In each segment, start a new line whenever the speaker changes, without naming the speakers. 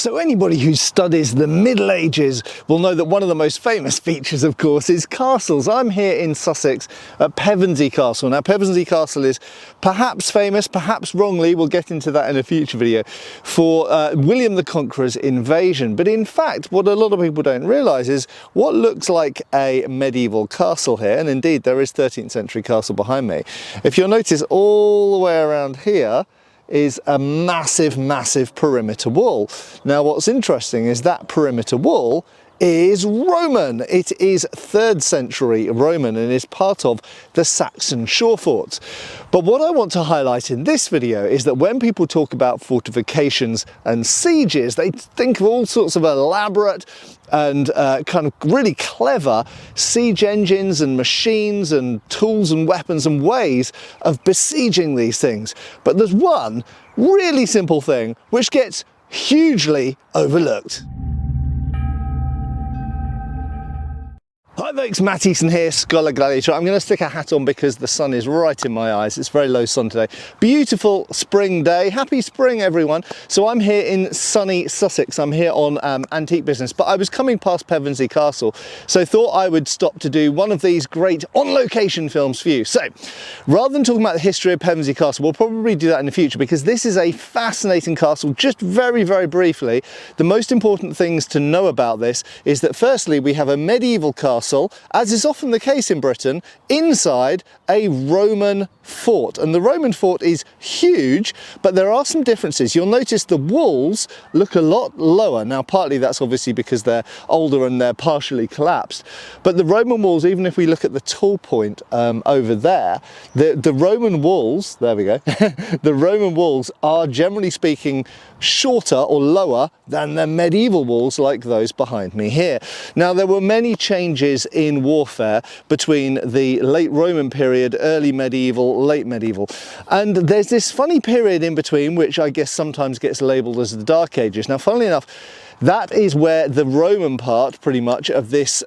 So anybody who studies the Middle Ages will know that one of the most famous features, of course, is castles. I'm here in Sussex at Pevensey Castle. Now, Pevensey Castle is perhaps famous, perhaps wrongly, we'll get into that in a future video, for William the Conqueror's invasion. But in fact, what a lot of people don't realise is what looks like a medieval castle here, and indeed there is 13th century castle behind me. If you'll notice, all the way around here is a massive perimeter wall. Now what's interesting is that perimeter wall is Roman. It is 3rd century Roman and is part of the Saxon shore forts. But what I want to highlight in this video is that when people talk about fortifications and sieges, they think of all sorts of elaborate and kind of really clever siege engines and machines and tools and weapons and ways of besieging these things. But there's one really simple thing which gets hugely overlooked. Hi folks, Matt Easton here, Schola Gladiatoria. I'm going to stick a hat on because the sun is right in my eyes. It's very low sun today. Beautiful spring day. Happy spring, everyone. So I'm here in sunny Sussex. I'm here on antique business, but I was coming past Pevensey Castle, so thought I would stop to do one of these great on-location films for you. So rather than talking about the history of Pevensey Castle, we'll probably do that in the future because this is a fascinating castle. Just very briefly, the most important things to know about this is that firstly, we have a medieval castle, as is often the case in Britain, inside a Roman fort. And the Roman fort is huge, but there are some differences. You'll notice the walls look a lot lower. Now, partly that's obviously because they're older and they're partially collapsed. But the Roman walls, even if we look at the tall point over there, the Roman walls, there we go, the Roman walls are generally speaking shorter or lower than the medieval walls like those behind me here. Now, there were many changes in warfare between the late Roman period, early medieval, late medieval, and there's this funny period in between which I guess sometimes gets labelled as the Dark Ages. Now, funnily enough, that is where the Roman part pretty much of this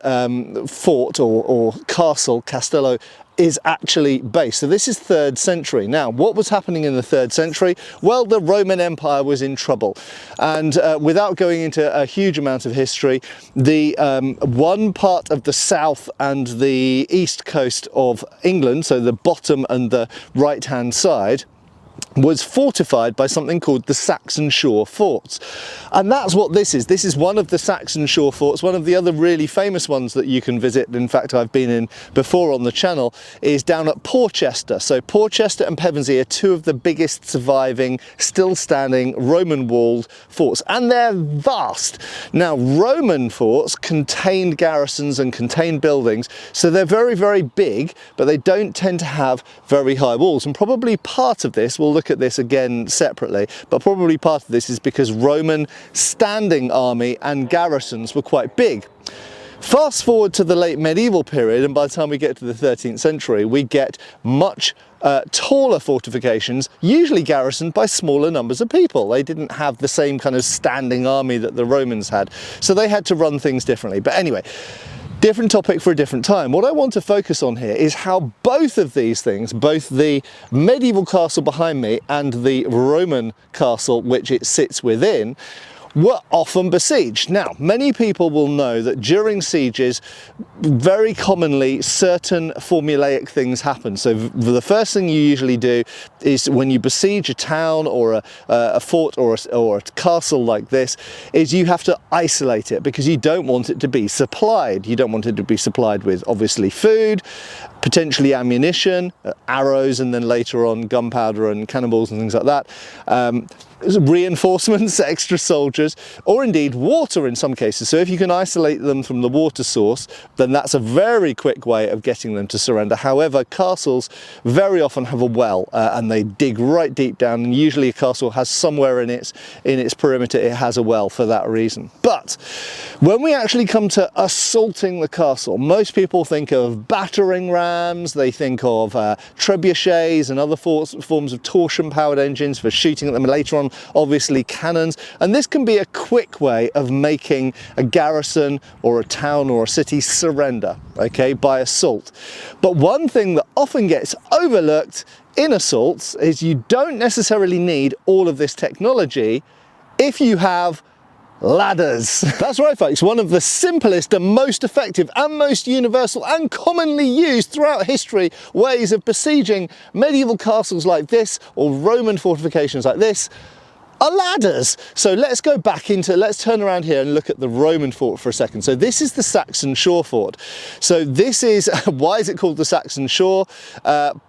fort or castle, castello, is actually based. So this is 3rd century. Now, what was happening in the 3rd century? Well, the Roman Empire was in trouble. And without going into a huge amount of history, the one part of the south and the east coast of England, so the bottom and the right-hand side, was fortified by something called the Saxon shore forts. And that's what this is. This is one of the Saxon shore forts. One of the other really famous ones that you can visit, in fact I've been in before on the channel, is down at Porchester. So Porchester and Pevensey are two of the biggest surviving, still standing Roman walled forts, and they're vast. Now, Roman forts contained garrisons and contained buildings, so they're very big, but they don't tend to have very high walls. And probably part of this, we'll look at this again separately, but probably part of this is because Roman standing army and garrisons were quite big. Fast forward to the late medieval period, and by the time we get to the 13th century, we get much taller fortifications, usually garrisoned by smaller numbers of people. They didn't have the same kind of standing army that the Romans had, so they had to run things differently. But anyway, different topic for a different time. What I want to focus on here is how both of these things, both the medieval castle behind me and the Roman castle which it sits within, were often besieged. Now, many people will know that during sieges, very commonly certain formulaic things happen. So the first thing you usually do is when you besiege a town or a fort or a castle like this, is you have to isolate it because you don't want it to be supplied. You don't want it to be supplied with obviously food, potentially ammunition, arrows, and then later on gunpowder and cannonballs and things like that. Reinforcements, extra soldiers, or indeed water in some cases. So if you can isolate them from the water source, then that's a very quick way of getting them to surrender. However, castles very often have a well and they dig right deep down, and usually a castle has somewhere in its perimeter it has a well for that reason. But when we actually come to assaulting the castle, most people think of battering rams, they think of trebuchets and other forms of torsion-powered engines for shooting at them, later on obviously cannons, and this can be a quick way of making a garrison or a town or a city surrender, okay, by assault. But one thing that often gets overlooked in assaults is you don't necessarily need all of this technology if you have ladders. That's right, folks, one of the simplest and most effective and most universal and commonly used throughout history ways of besieging medieval castles like this or Roman fortifications like this are ladders. So let's turn around here and look at the Roman fort for a second. So this is the Saxon shore fort. So this is, why is it called the Saxon shore?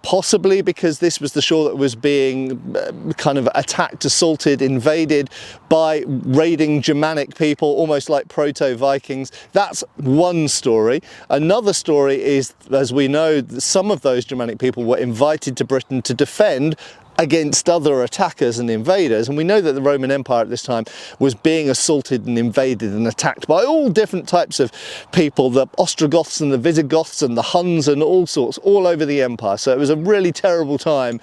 Possibly because this was the shore that was being kind of attacked, assaulted, invaded by raiding Germanic people, almost like proto-Vikings. That's one story. Another story is, as we know, some of those Germanic people were invited to Britain to defend against other attackers and invaders, and we know that the Roman Empire at this time was being assaulted and invaded and attacked by all different types of people, the Ostrogoths and the Visigoths and the Huns and all sorts, all over the empire. So it was a really terrible time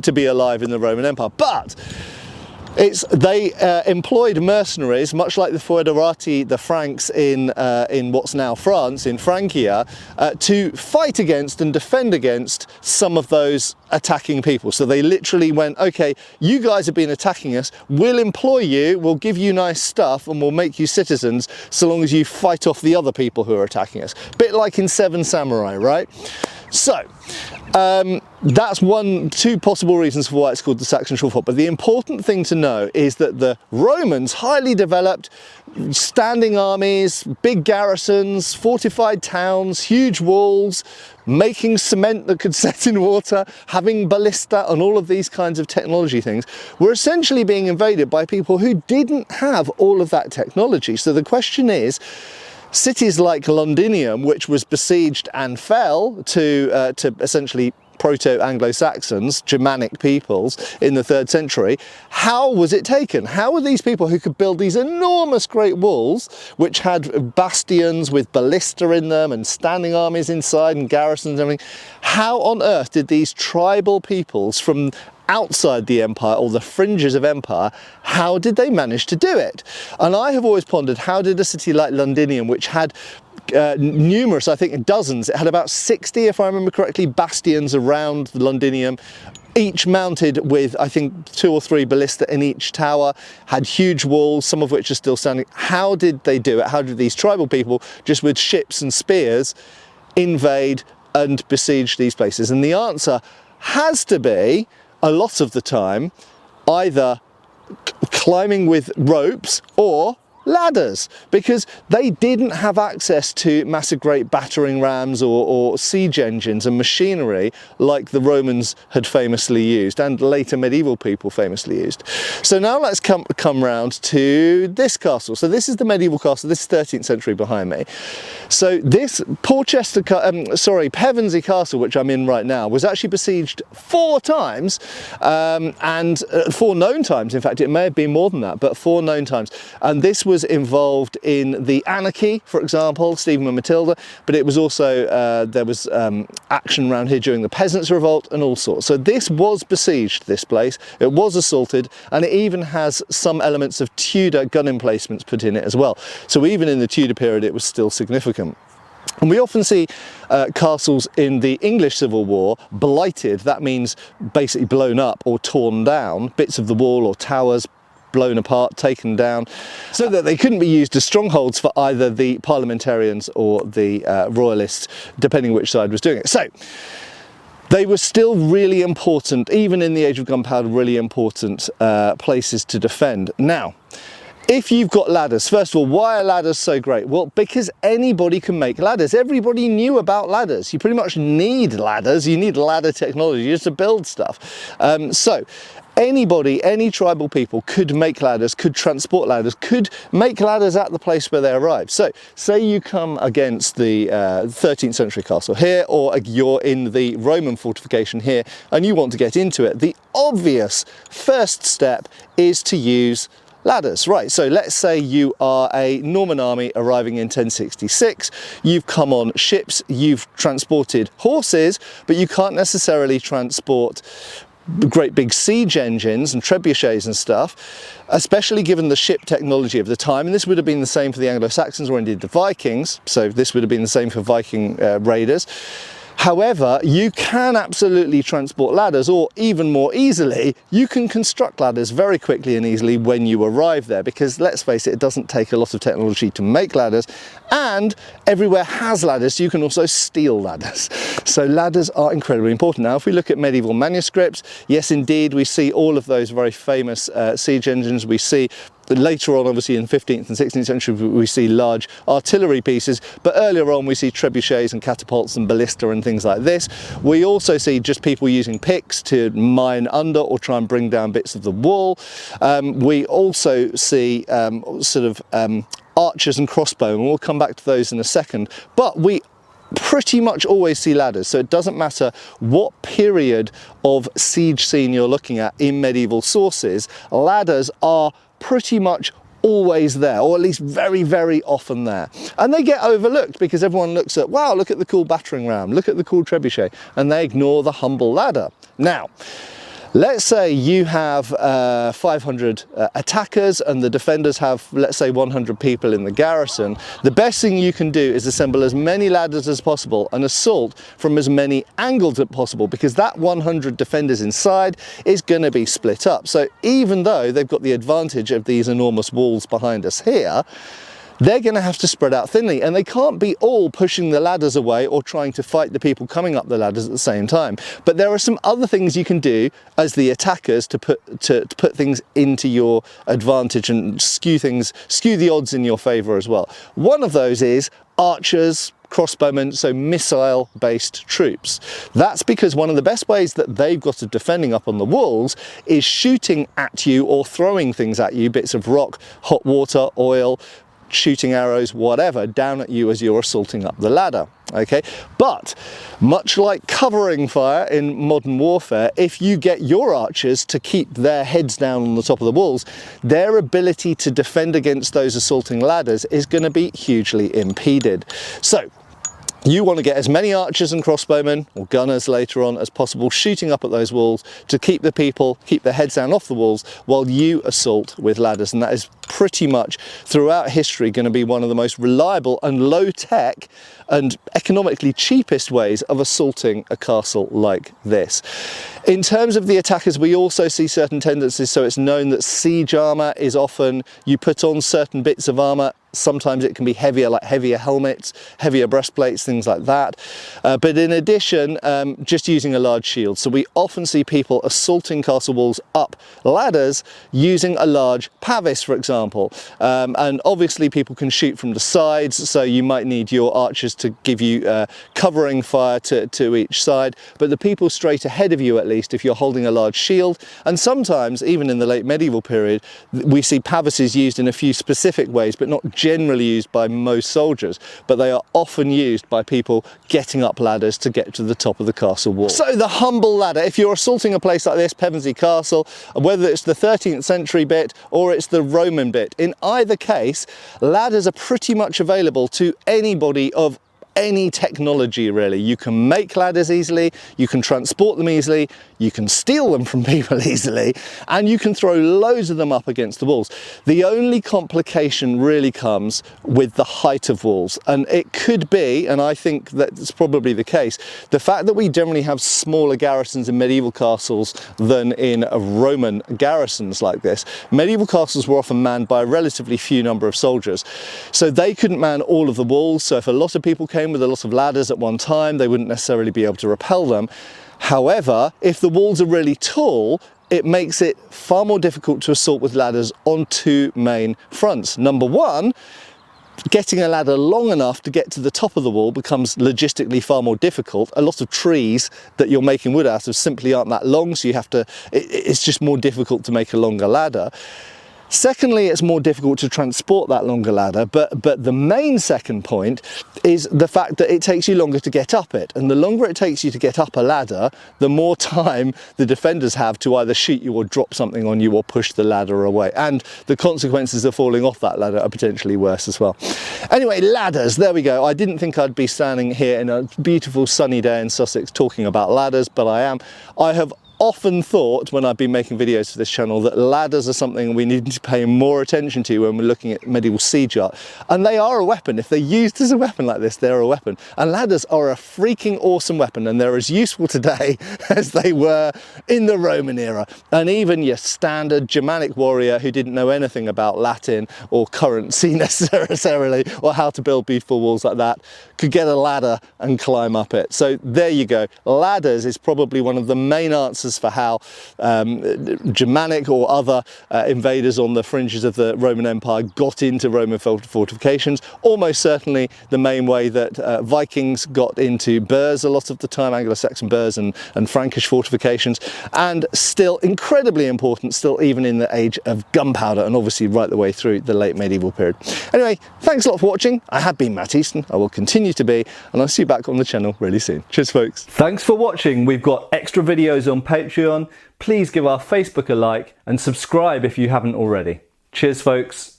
to be alive in the Roman Empire. But they employed mercenaries, much like the foederati, the Franks in what's now France, in Francia, to fight against and defend against some of those attacking people. So they literally went, okay, you guys have been attacking us, we'll employ you, we'll give you nice stuff, and we'll make you citizens so long as you fight off the other people who are attacking us. Bit like in Seven Samurai, right? So that's two possible reasons for why it's called the Saxon shore fort. But the important thing to know is that the Romans highly developed standing armies, big garrisons, fortified towns, huge walls, making cement that could set in water, having ballista and all of these kinds of technology things, were essentially being invaded by people who didn't have all of that technology. So the question is, cities like Londinium, which was besieged and fell to essentially proto-Anglo-Saxons, Germanic peoples in the 3rd century, how was it taken? How were these people who could build these enormous great walls, which had bastions with ballista in them and standing armies inside and garrisons and everything, how on earth did these tribal peoples from outside the empire or the fringes of empire, how did they manage to do it? And I have always pondered, how did a city like Londinium, which had numerous, I think dozens, it had about 60, if I remember correctly, bastions around Londinium, each mounted with, I think, 2 or 3 ballista in each tower, had huge walls, some of which are still standing. How did they do it? How did these tribal people, just with ships and spears, invade and besiege these places? And the answer has to be, a lot of the time, either climbing with ropes or ladders, because they didn't have access to massive great battering rams or siege engines and machinery like the Romans had famously used and later medieval people famously used. So now let's come round to this castle. So this is the medieval castle, this is 13th century behind me. So this Pevensey castle, which I'm in right now, was actually besieged 4 times, and 4 known times. In fact, it may have been more than that, but 4 known times. And this was involved in the anarchy, for example, Stephen and Matilda, but it was also, there was action around here during the Peasants' Revolt and all sorts. So this was besieged, this place. It was assaulted, and it even has some elements of Tudor gun emplacements put in it as well. So even in the Tudor period, it was still significant. And we often see castles in the English Civil War blighted. That means basically blown up or torn down, bits of the wall or towers blown apart, taken down, so that they couldn't be used as strongholds for either the parliamentarians or the royalists, depending which side was doing it. So they were still really important, even in the age of gunpowder, really important places to defend. Now, if you've got ladders, first of all, why are ladders so great? Well, because anybody can make ladders. Everybody knew about ladders. You pretty much need ladders. You need ladder technology just to build stuff. So anybody, any tribal people could make ladders, could transport ladders, could make ladders at the place where they arrive. So say you come against the 13th century castle here, or you're in the Roman fortification here, and you want to get into it. The obvious first step is to use ladders. Right, so let's say you are a Norman army arriving in 1066, you've come on ships, you've transported horses, but you can't necessarily transport great big siege engines and trebuchets and stuff, especially given the ship technology of the time. And this would have been the same for the Anglo-Saxons or indeed the Vikings, so this would have been the same for Viking raiders. However, you can absolutely transport ladders, or even more easily, you can construct ladders very quickly and easily when you arrive there, because let's face it, it doesn't take a lot of technology to make ladders, and everywhere has ladders, so you can also steal ladders. So ladders are incredibly important. Now, if we look at medieval manuscripts, yes, indeed, we see all of those very famous siege engines. We see later on, obviously in 15th and 16th century, we see large artillery pieces, but earlier on we see trebuchets and catapults and ballista and things like this. We also see just people using picks to mine under or try and bring down bits of the wall. We also see archers and crossbowmen. We'll come back to those in a second, but we pretty much always see ladders, so it doesn't matter what period of siege scene you're looking at in medieval sources, ladders are pretty much always there, or at least very, very often there. And they get overlooked because everyone looks at, wow, look at the cool battering ram, look at the cool trebuchet, and they ignore the humble ladder. Now, let's say you have 500 attackers and the defenders have, let's say, 100 people in the garrison. The best thing you can do is assemble as many ladders as possible and assault from as many angles as possible, because that 100 defenders inside is going to be split up. So even though they've got the advantage of these enormous walls behind us here, they're going to have to spread out thinly, and they can't be all pushing the ladders away or trying to fight the people coming up the ladders at the same time. But there are some other things you can do as the attackers to put things into your advantage and skew the odds in your favour as well. One of those is archers, crossbowmen, so missile-based troops. That's because one of the best ways that they've got of defending up on the walls is shooting at you or throwing things at you, bits of rock, hot water, oil, shooting arrows, whatever, down at you as you're assaulting up the ladder. Okay, but much like covering fire in modern warfare, if you get your archers to keep their heads down on the top of the walls, their ability to defend against those assaulting ladders is going to be hugely impeded. So you want to get as many archers and crossbowmen, or gunners later on, as possible shooting up at those walls to keep their heads down off the walls while you assault with ladders. And that is pretty much throughout history going to be one of the most reliable and low-tech and economically cheapest ways of assaulting a castle like this. In terms of the attackers, we also see certain tendencies. So it's known that siege armour is often, you put on certain bits of armour. Sometimes it can be heavier, like heavier helmets, heavier breastplates, things like that. But in addition, just using a large shield. So we often see people assaulting castle walls up ladders using a large pavis, for example. And obviously people can shoot from the sides, so you might need your archers to give you covering fire to each side. But the people straight ahead of you, at least, if you're holding a large shield, and sometimes, even in the late medieval period, we see pavises used in a few specific ways, but not generally used by most soldiers, but they are often used by people getting up ladders to get to the top of the castle wall. So the humble ladder, if you're assaulting a place like this, Pevensey Castle, whether it's the 13th century bit or it's the Roman bit, in either case, ladders are pretty much available to anybody of any technology, really. You can make ladders easily, you can transport them easily, you can steal them from people easily, and you can throw loads of them up against the walls. The only complication really comes with the height of walls, and it could be, and I think that's probably the case, the fact that we generally have smaller garrisons in medieval castles than in Roman garrisons like this. Medieval castles were often manned by a relatively few number of soldiers, so they couldn't man all of the walls. So if a lot of people came with a lot of ladders at one time, they wouldn't necessarily be able to repel them. However, if the walls are really tall, it makes it far more difficult to assault with ladders on two main fronts. Number one, getting a ladder long enough to get to the top of the wall becomes logistically far more difficult. A lot of trees that you're making wood out of simply aren't that long, so you have to, it's just more difficult to make a longer ladder. Secondly, it's more difficult to transport that longer ladder, but the main second point is the fact that it takes you longer to get up it. And the longer it takes you to get up a ladder, the more time the defenders have to either shoot you or drop something on you or push the ladder away. And the consequences of falling off that ladder are potentially worse as well. Anyway, ladders, there we go. I didn't think I'd be standing here in a beautiful sunny day in Sussex talking about ladders, but I am. I have often thought when I've been making videos for this channel that ladders are something we need to pay more attention to when we're looking at medieval siege art. And they are a weapon. If they're used as a weapon like this, they're a weapon. And ladders are a freaking awesome weapon, and they're as useful today as they were in the Roman era. And even your standard Germanic warrior who didn't know anything about Latin or currency necessarily, or how to build beautiful walls like that, could get a ladder and climb up it. So there you go. Ladders is probably one of the main answers for how Germanic or other invaders on the fringes of the Roman Empire got into Roman fortifications. Almost certainly the main way that Vikings got into burhs a lot of the time, Anglo-Saxon burhs and Frankish fortifications, and still incredibly important, still even in the age of gunpowder, and obviously right the way through the late medieval period. Anyway, thanks a lot for watching. I have been Matt Easton. I will continue to be, and I'll see you back on the channel really soon. Cheers, folks. Thanks for watching. We've got extra videos on Patreon. Please give our Facebook a like and subscribe if you haven't already. Cheers, folks.